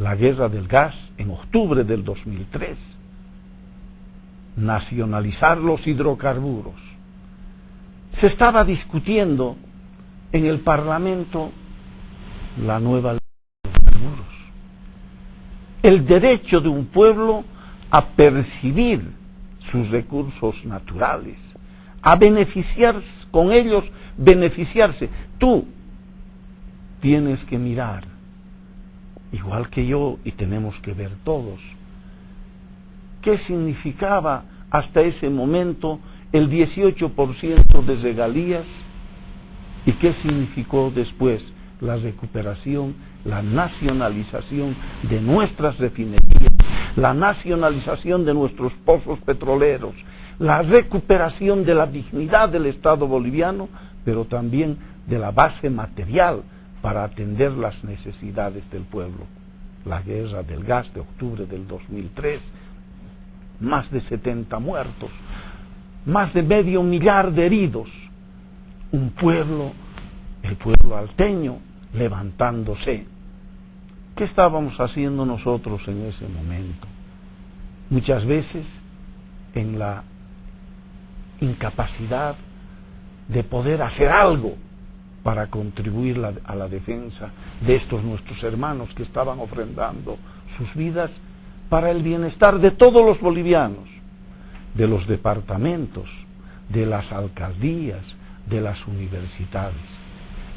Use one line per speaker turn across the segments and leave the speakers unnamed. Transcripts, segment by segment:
la guerra del gas en octubre del 2003, nacionalizar los hidrocarburos. Se estaba discutiendo en el Parlamento la nueva ley de hidrocarburos, el derecho de un pueblo a percibir sus recursos naturales, a beneficiarse, con ellos beneficiarse. Tú tienes que mirar, igual que yo, y tenemos que ver todos, qué significaba hasta ese momento el 18% de regalías y qué significó después la recuperación, la nacionalización de nuestras refinerías, la nacionalización de nuestros pozos petroleros, la recuperación de la dignidad del Estado boliviano, pero también de la base material para atender las necesidades del pueblo. La guerra del gas de octubre del 2003, más de 70 muertos, más de 500.000 de heridos, un pueblo, el pueblo alteño, levantándose. ¿Qué estábamos haciendo nosotros en ese momento? Muchas veces en la incapacidad de poder hacer algo para contribuir a la defensa de estos nuestros hermanos que estaban ofrendando sus vidas para el bienestar de todos los bolivianos, de los departamentos, de las alcaldías, de las universidades.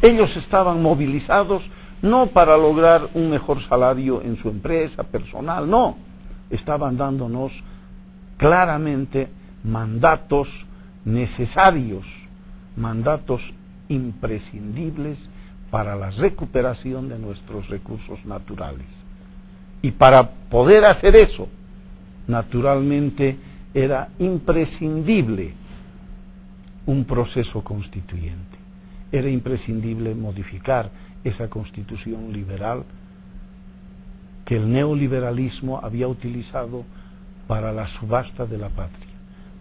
Ellos estaban movilizados no para lograr un mejor salario en su empresa personal, no, estaban dándonos claramente mandatos necesarios, mandatos imprescindibles para la recuperación de nuestros recursos naturales. Y para poder hacer eso, naturalmente era imprescindible un proceso constituyente. Era imprescindible modificar esa constitución liberal que el neoliberalismo había utilizado para la subasta de la patria,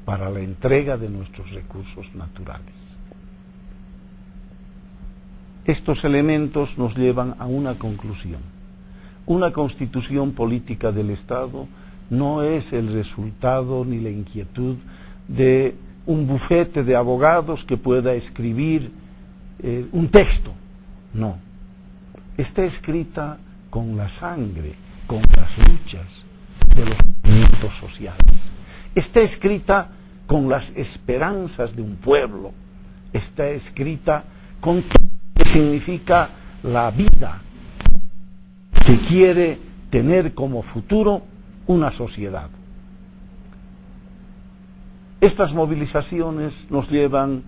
para la entrega de nuestros recursos naturales. Estos elementos nos llevan a una conclusión. Una constitución política del Estado no es el resultado ni la inquietud de un bufete de abogados que pueda escribir un texto. No. Está escrita con la sangre, con las luchas de los movimientos sociales. Está escrita con las esperanzas de un pueblo. Está escrita con todo lo que significa la vida que quiere tener como futuro una sociedad. Estas movilizaciones nos llevan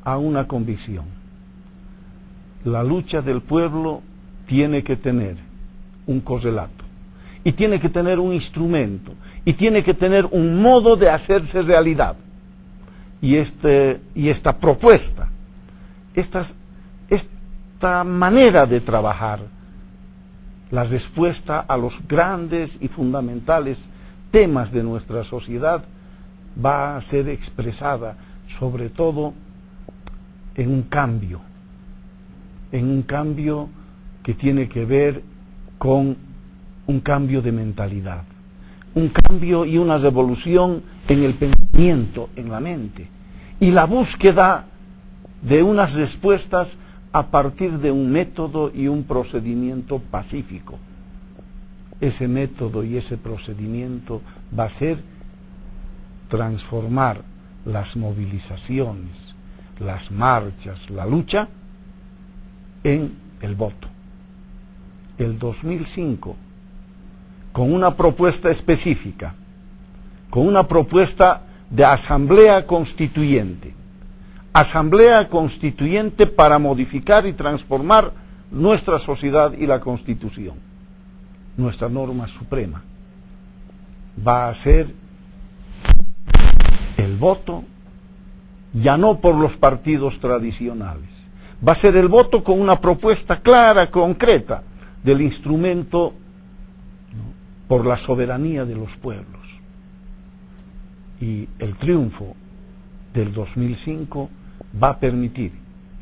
a una convicción. La lucha del pueblo tiene que tener un correlato, y tiene que tener un instrumento, y tiene que tener un modo de hacerse realidad. Y esta propuesta, esta manera de trabajar, la respuesta a los grandes y fundamentales temas de nuestra sociedad, va a ser expresada sobre todo en un cambio que tiene que ver con un cambio de mentalidad, un cambio y una revolución en el pensamiento, en la mente, y la búsqueda de unas respuestas a partir de un método y un procedimiento pacífico. Ese método y ese procedimiento va a ser transformar las movilizaciones, las marchas, la lucha en el voto. El 2005, con una propuesta específica, con una propuesta de asamblea constituyente para modificar y transformar nuestra sociedad y la Constitución, nuestra norma suprema, va a ser el voto ya no por los partidos tradicionales, va a ser el voto con una propuesta clara, concreta, del instrumento por la soberanía de los pueblos. Y el triunfo del 2005 va a permitir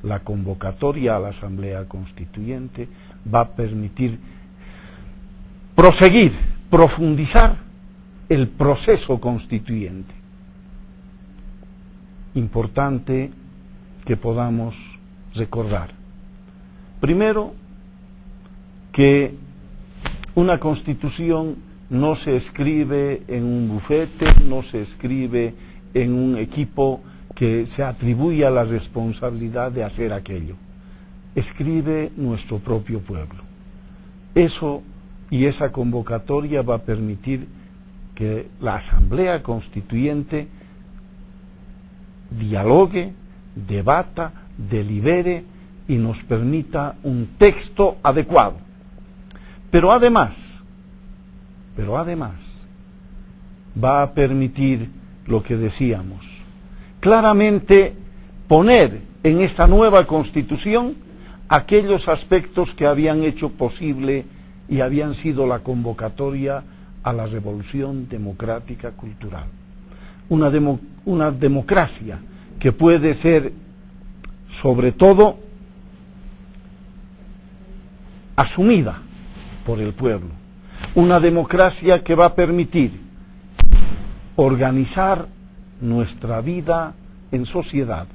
la convocatoria a la Asamblea Constituyente, va a permitir proseguir, profundizar el proceso constituyente. Importante que podamos recordar. Primero, que una constitución no se escribe en un bufete, no se escribe en un equipo que se atribuya la responsabilidad de hacer aquello. Escribe nuestro propio pueblo. Eso y esa convocatoria va a permitir que la Asamblea Constituyente dialogue, debata, delibere y nos permita un texto adecuado. Pero además, va a permitir lo que decíamos, claramente poner en esta nueva Constitución aquellos aspectos que habían hecho posible y habían sido la convocatoria a la revolución democrática cultural. Una democracia que puede ser, sobre todo, asumida por el pueblo. Una democracia que va a permitir organizar nuestra vida en sociedad.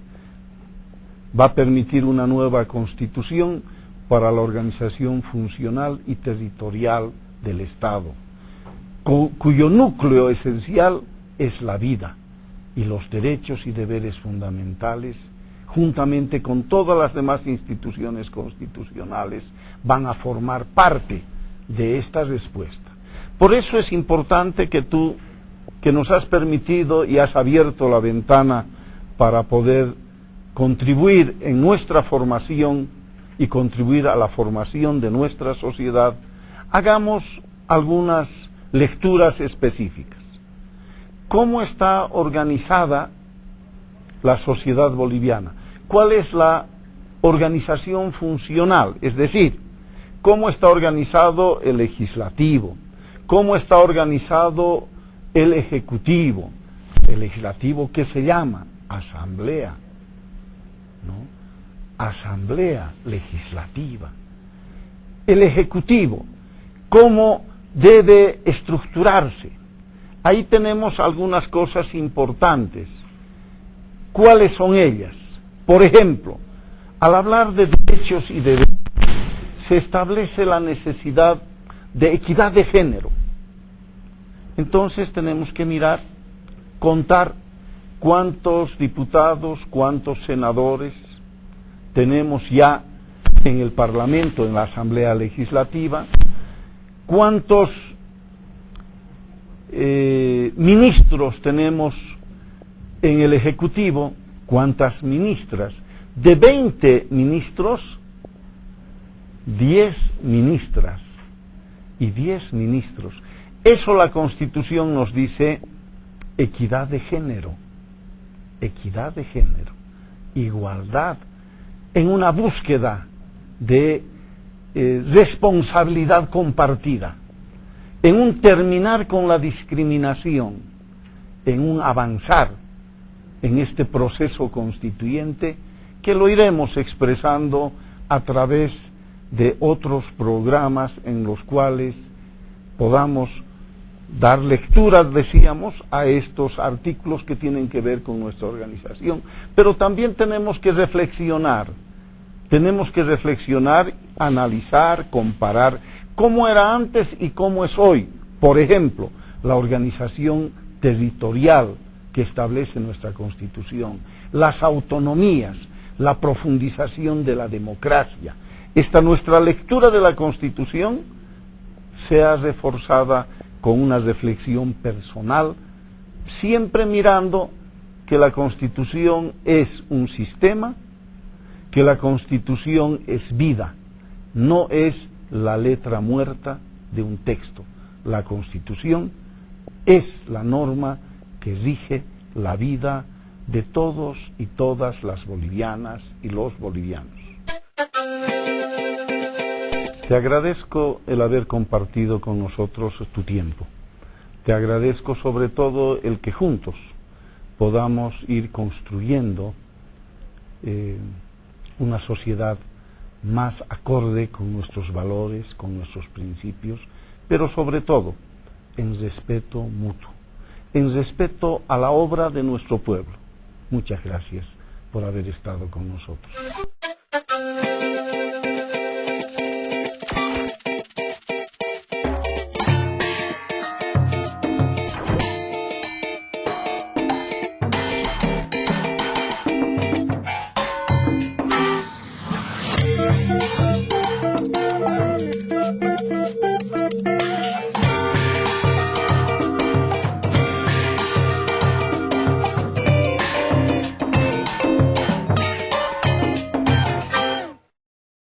Va a permitir una nueva constitución para la organización funcional y territorial del Estado, cuyo núcleo esencial es la vida y los derechos y deberes fundamentales, juntamente con todas las demás instituciones constitucionales, van a formar parte de esta respuesta. Por eso es importante que tú, que nos has permitido y has abierto la ventana para poder contribuir en nuestra formación y contribuir a la formación de nuestra sociedad, hagamos algunas lecturas específicas. ¿Cómo está organizada la sociedad boliviana? ¿Cuál es la organización funcional? Es decir, ¿cómo está organizado el legislativo? ¿Cómo está organizado el ejecutivo? El legislativo, ¿qué se llama? Asamblea, ¿no? Asamblea legislativa. El ejecutivo, ¿cómo debe estructurarse? Ahí tenemos algunas cosas importantes. ¿Cuáles son ellas? Por ejemplo, al hablar de derechos y deberes, se establece la necesidad de equidad de género. Entonces tenemos que mirar, contar cuántos diputados, cuántos senadores tenemos ya en el Parlamento, en la Asamblea Legislativa, cuántos ministros tenemos en el Ejecutivo, cuántas ministras. De 20 ministros, 10 ministras y 10 ministros. Eso la Constitución nos dice equidad de género, igualdad, en una búsqueda de responsabilidad compartida, en un terminar con la discriminación, en un avanzar en este proceso constituyente que lo iremos expresando a través de otros programas en los cuales podamos dar lectura, decíamos, a estos artículos que tienen que ver con nuestra organización. Pero también tenemos que reflexionar, analizar, comparar cómo era antes y cómo es hoy. Por ejemplo, la organización territorial que establece nuestra Constitución, las autonomías, la profundización de la democracia. Esta nuestra lectura de la Constitución sea reforzada con una reflexión personal, siempre mirando que la Constitución es un sistema, que la Constitución es vida, no es la letra muerta de un texto. La Constitución es la norma que rige la vida de todos y todas las bolivianas y los bolivianos. Te agradezco el haber compartido con nosotros tu tiempo. Te agradezco sobre todo el que juntos podamos ir construyendo una sociedad más acorde con nuestros valores, con nuestros principios, pero sobre todo en respeto mutuo, en respeto a la obra de nuestro pueblo. Muchas gracias por haber estado con nosotros.